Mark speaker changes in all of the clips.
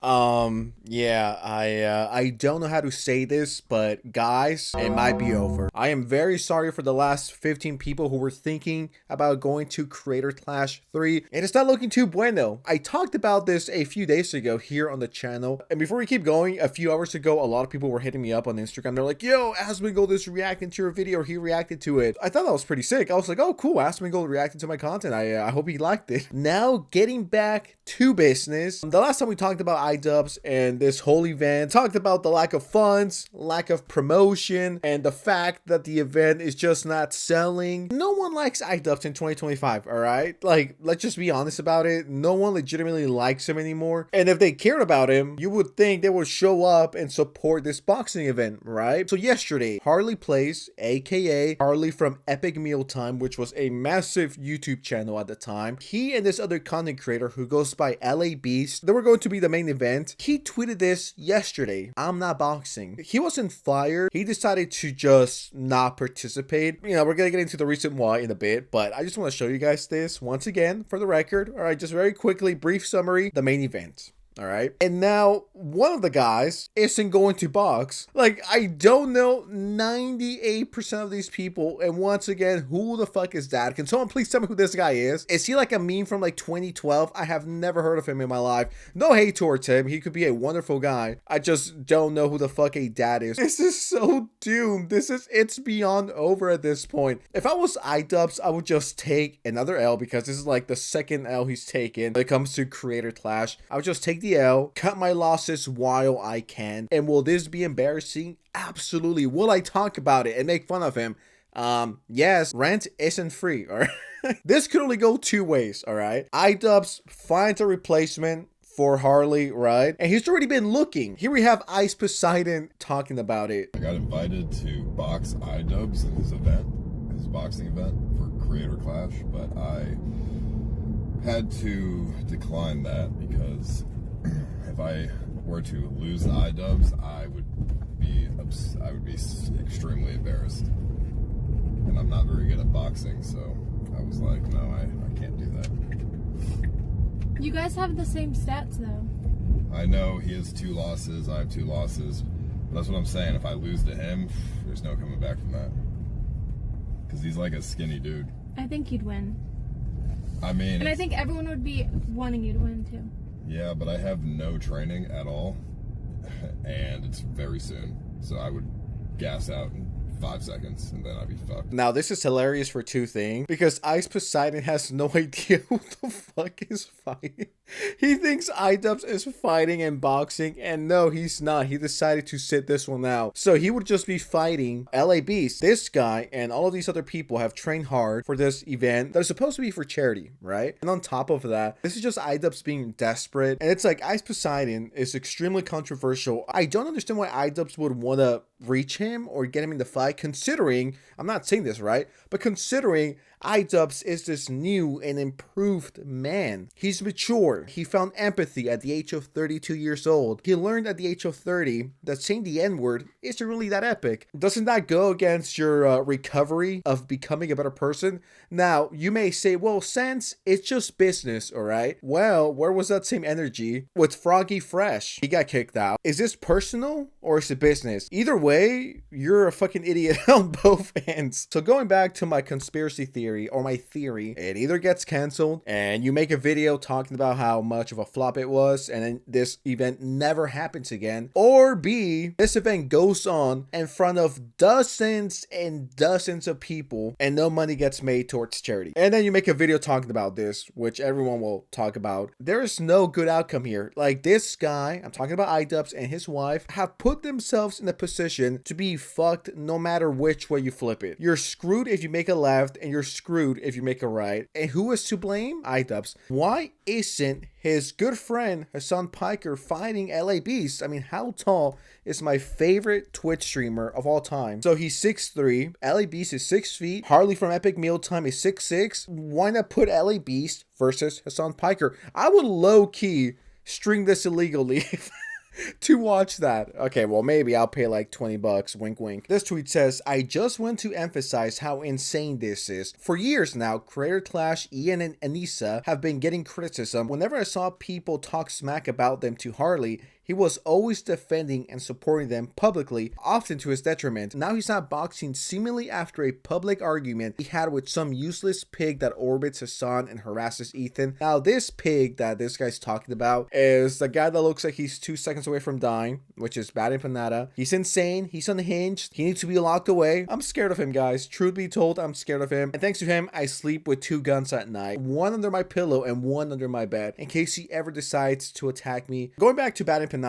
Speaker 1: Yeah, I don't know how to say this, but guys, it might be over. I am very sorry for the last 15 people who were thinking about going to Creator Clash 3. It is not looking too bueno. I talked about this a few days ago here on the channel. And before we keep going, a few hours ago, a lot of people were hitting me up on Instagram. They're like, yo, Asmongold is reacting to your video, or he reacted to it. I thought that was pretty sick. I was like, oh, cool, Asmongold reacted to my content. I hope he liked it. Now, getting back to business. The last time we talked about idubbbz and this whole event, talked about the lack of funds, lack of promotion, and the fact that the event is just not selling. No one likes idubbbz in 2025, all right? Like, let's just be honest about it. No one legitimately likes him anymore. And if they cared about him, you would think they would show up and support this boxing event, right? So yesterday, Harley Plays, aka Harley from Epic Mealtime, which was a massive YouTube channel at the time, he and this other content creator who goes by LA they were going to be the main event. He tweeted this yesterday: I'm not boxing. He wasn't fired. He decided to just not participate. You know, we're gonna get into the reason why in a bit, but I just want to show you guys this once again for the record. All right, just very quickly, brief summary, the main event. All right. And now one of the guys isn't going to box. Like, I don't know 98% of these people. And once again, who the fuck is that? Can someone please tell me who this guy is? Is he like a meme from like 2012? I have never heard of him in my life. No hate towards him. He could be a wonderful guy. I just don't know who the fuck a dad is. This is so doomed. It's beyond over at this point. If I was idubbbz, I would just take another L, because this is like the second L he's taken when it comes to Creator Clash. I would just take the L, cut my losses while I can. And will this be embarrassing? Absolutely. Will I talk about it and make fun of him? Yes, rent isn't free, all right? This could only go two ways, all right? idubbbz finds a replacement for Harley, right? And he's already been looking. Here we have Ice Poseidon talking about it.
Speaker 2: I got invited to box idubbbz in his event, his boxing event for Creator Clash, but I had to decline that because if I were to lose the idubbbz, I would be extremely embarrassed, and I'm not very good at boxing, so I was like, no, I can't do that.
Speaker 3: You guys have the same stats though.
Speaker 2: I know he has 2 losses, I have 2 losses, but that's what I'm saying. If I lose to him, there's no coming back from that, because he's like a skinny dude.
Speaker 3: I think you'd win.
Speaker 2: I mean,
Speaker 3: and I think everyone would be wanting you to win too.
Speaker 2: Yeah, but I have no training at all, and it's very soon, so I would gas out in 5 seconds, and then I'd be fucked.
Speaker 1: Now, this is hilarious for two things, because Ice Poseidon has no idea who the fuck is fighting. He thinks idubbbz is fighting and boxing, and no, he's not. He decided to sit this one out. So he would just be fighting LABeast. This guy and all of these other people have trained hard for this event that is supposed to be for charity, right? And on top of that, this is just idubbbz being desperate. And it's like, Ice Poseidon is extremely controversial. I don't understand why idubbbz would want to reach him or get him in the fight, considering, I'm not saying this right, but considering idubbbz is this new and improved man. He's mature. He found empathy at the age of 32 years old. He learned at the age of 30 that saying the N-word isn't really that epic. Doesn't that go against your recovery of becoming a better person? Now, you may say, well, since it's just business, all right? Well, where was that same energy with Froggy Fresh? He got kicked out. Is this personal or is it business? Either way, you're a fucking idiot on both ends. So going back to my conspiracy theory, or my theory, it either gets canceled and you make a video talking about how much of a flop it was and then this event never happens again, or B, this event goes on in front of dozens and dozens of people and no money gets made towards charity, and then you make a video talking about this, which everyone will talk about. There is no good outcome here. Like, this guy, I'm talking about idubbbz, and his wife have put themselves in a position to be fucked no matter which way you flip it. You're screwed if you make a left, and you're screwed if you make a right. And who is to blame? idubbbz. Why isn't his good friend Hasan Piker fighting LABeast? I mean, how tall is my favorite Twitch streamer of all time? So he's 6'3", LABeast is 6 feet, Harley from Epic Mealtime is 6'6". Why not put LABeast versus Hasan Piker? I would low-key string this illegally to watch that. Okay, well, maybe I'll pay like $20. Wink, wink. This tweet says, I just want to emphasize how insane this is. For years now, Creator Clash, Ian, and Anissa have been getting criticism. Whenever I saw people talk smack about them to Harley, he was always defending and supporting them publicly, often to his detriment. Now he's not boxing seemingly after a public argument he had with some useless pig that orbits Hasan and harasses Ethan. Now this pig that this guy's talking about is the guy that looks like he's 2 seconds away from dying, which is bad empanada. He's insane, he's unhinged, he needs to be locked away. I'm scared of him, guys. Truth be told, I'm scared of him. And thanks to him, I sleep with 2 guns at night. One under my pillow and one under my bed, in case he ever decides to attack me. Going back to bad empanada,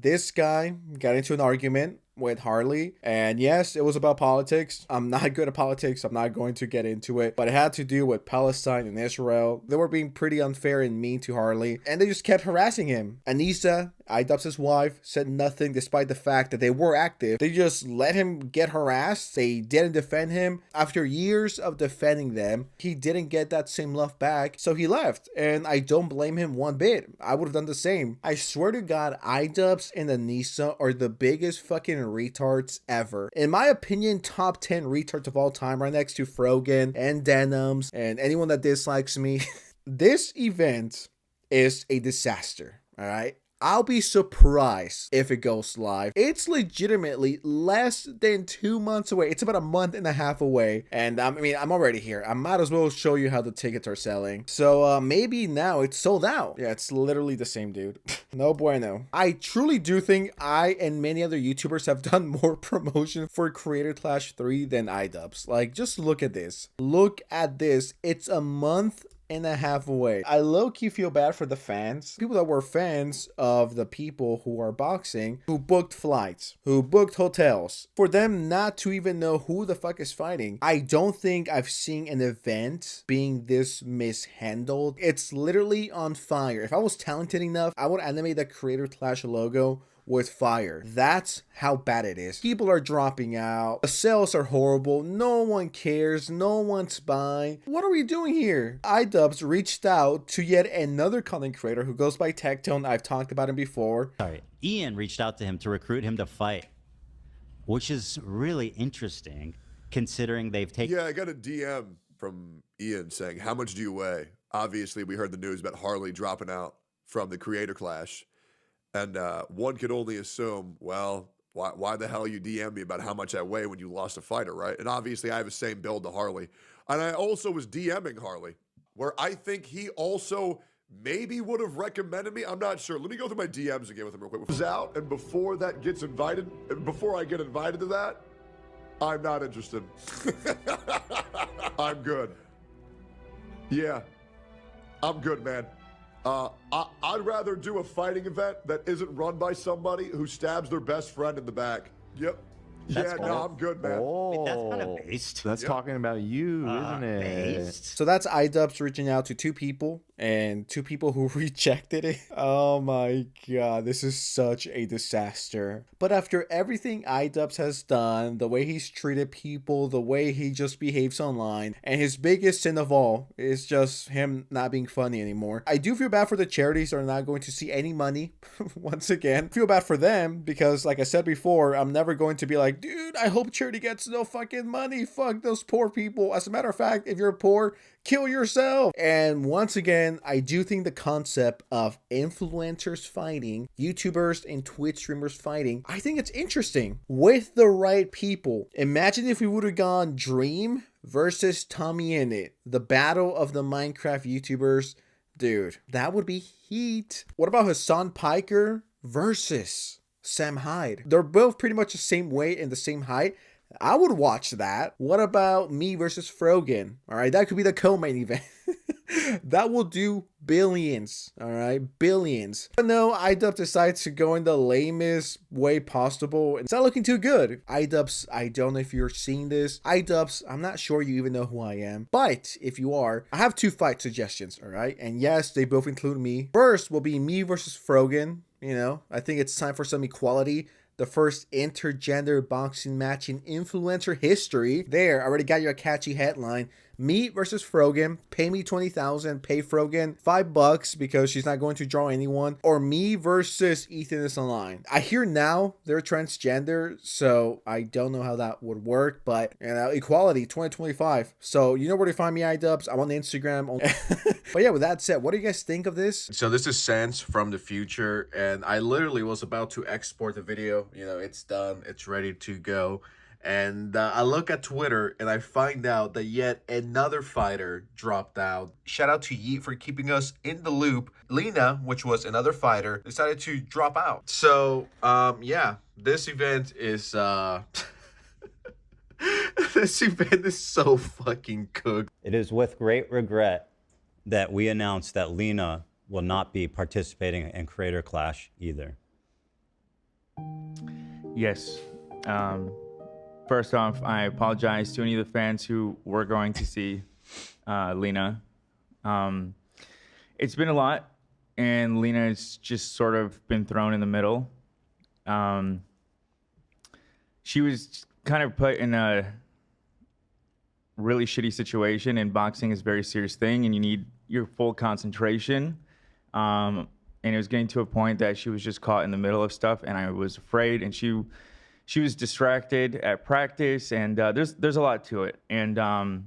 Speaker 1: this guy got into an argument with Harley, and yes, it was about politics. I'm not good at politics, I'm not going to get into it, but it had to do with Palestine and Israel. They were being pretty unfair and mean to Harley, and they just kept harassing him. Anissa, idubbbz's wife, said nothing despite the fact that they were active. They just let him get harassed. They didn't defend him. After years of defending them, he didn't get that same love back, so he left, and I don't blame him one bit. I would have done the same. I swear to God, idubbbz and Anissa are the biggest fucking retards ever. In my opinion, top 10 retards of all time, right next to Frogan and Denims and anyone that dislikes me. This event is a disaster, all right? I'll be surprised if it goes live. It's legitimately less than 2 months away. It's about a month and a half away. And I mean, I'm already here. I might as well show you how the tickets are selling. So maybe now it's sold out. Yeah, it's literally the same dude. No bueno. I truly do think I and many other YouTubers have done more promotion for Creator Clash 3 than idubbbz. Like, just look at this. Look at this. It's a month and a half away. I low-key feel bad for the fans, people that were fans of the people who are boxing, who booked flights, who booked hotels, for them not to even know who the fuck is fighting. I don't think I've seen an event being this mishandled. It's literally on fire. If I was talented enough, I would animate the Creator Clash logo with fire. That's how bad it is. People are dropping out. The sales are horrible. No one cares. No one's buying. What are we doing here? idubbbz reached out to yet another content creator who goes by Tectone. I've talked about him before.
Speaker 4: Sorry, Ian reached out to him to recruit him to fight, which is really interesting considering they've taken...
Speaker 5: Yeah, I got a DM from Ian saying, how much do you weigh? Obviously, we heard the news about Harley dropping out from the Creator Clash. And one could only assume, well, why the hell you DM me about how much I weigh when you lost a fighter, right? And obviously I have the same build to Harley. And I also was DMing Harley, where I think he also maybe would have recommended me. I'm not sure. Let me go through my DMs again with him real quick. It was out, and before that gets invited, before I get invited to that, I'm not interested. I'm good. Yeah, I'm good, man. I'd rather do a fighting event that isn't run by somebody who stabs their best friend in the back. Yep.
Speaker 4: That's
Speaker 5: yeah, no, I'm good, man.
Speaker 4: Wait, that's kind of based.
Speaker 6: That's talking about you, isn't it?
Speaker 4: Based.
Speaker 1: So that's idubbbz reaching out to 2 people, and 2 people who rejected it. Oh my god, this is such a disaster. But after everything idubbbz has done, the way he's treated people, the way he just behaves online, and his biggest sin of all is just him not being funny anymore. I do feel bad for the charities that are not going to see any money. Once again, feel bad for them because, like I said before, I'm never going to be like, dude, I hope charity gets no fucking money. Fuck those poor people. As a matter of fact, if you're poor, kill yourself. And once again, I do think the concept of influencers fighting, YouTubers and Twitch streamers fighting, I think it's interesting with the right people. Imagine if we would have gone Dream versus Tommy Innit, the battle of the Minecraft YouTubers. Dude, that would be heat. What about Hasan Piker versus Sam Hyde? They're both pretty much the same weight and the same height. I would watch that. What about me versus Frogan? All right, that could be the co-main event. That will do billions. All right, billions. But no, idubbbz decides to go in the lamest way possible. It's not looking too good. idubbbz, I don't know if you're seeing this. idubbbz, I'm not sure you even know who I am. But if you are, I have 2 fight suggestions. All right, and yes, they both include me. First will be me versus Frogan. You know, I think it's time for some equality. The first intergender boxing match in influencer history. There, I already got you a catchy headline. Me versus Frogan. Pay me 20,000. Pay Frogan $5 because she's not going to draw anyone. Or me versus Ethan is online. I hear now they're transgender, so I don't know how that would work. But you know, equality 2025. So you know where to find me, idubbbz. I'm on the Instagram. But yeah, with that said, what do you guys think of this?
Speaker 7: So this is Sans from the future, and I literally was about to export the video. You know, it's done, it's ready to go. And I look at Twitter and I find out that yet another fighter dropped out. Shout out to Yeet for keeping us in the loop. Lena, which was another fighter, decided to drop out. So, yeah, this event is, this event is so fucking cooked.
Speaker 4: It is with great regret that we announced that Lena will not be participating in Creator Clash either.
Speaker 8: Yes. First off, I apologize to any of the fans who were going to see Lena. It's been a lot, and Lena's just sort of been thrown in the middle. She was kind of put in a really shitty situation, and boxing is a very serious thing, and you need your full concentration. And it was getting to a point that she was just caught in the middle of stuff, and I was afraid, and she was distracted at practice, and there's a lot to it. And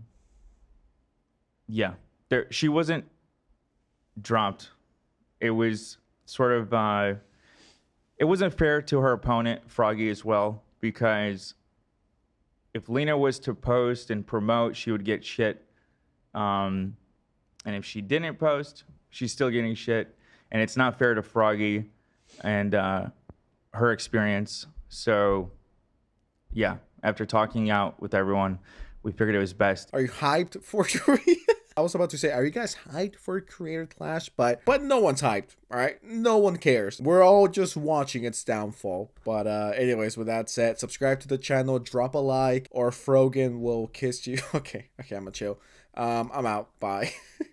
Speaker 8: yeah, she wasn't dropped. It was sort of it wasn't fair to her opponent, Froggy, as well, because if Lena was to post and promote, she would get shit. And if she didn't post, she's still getting shit. And it's not fair to Froggy and her experience. So, yeah, after talking out with everyone, we figured it was best.
Speaker 1: Are you hyped for I was about to say, are you guys hyped for Creator Clash? But no one's hyped, all right? No one cares. We're all just watching its downfall. But anyways, with that said, subscribe to the channel, drop a like, or Frogan will kiss you. Okay, I'm gonna chill. I'm out. Bye.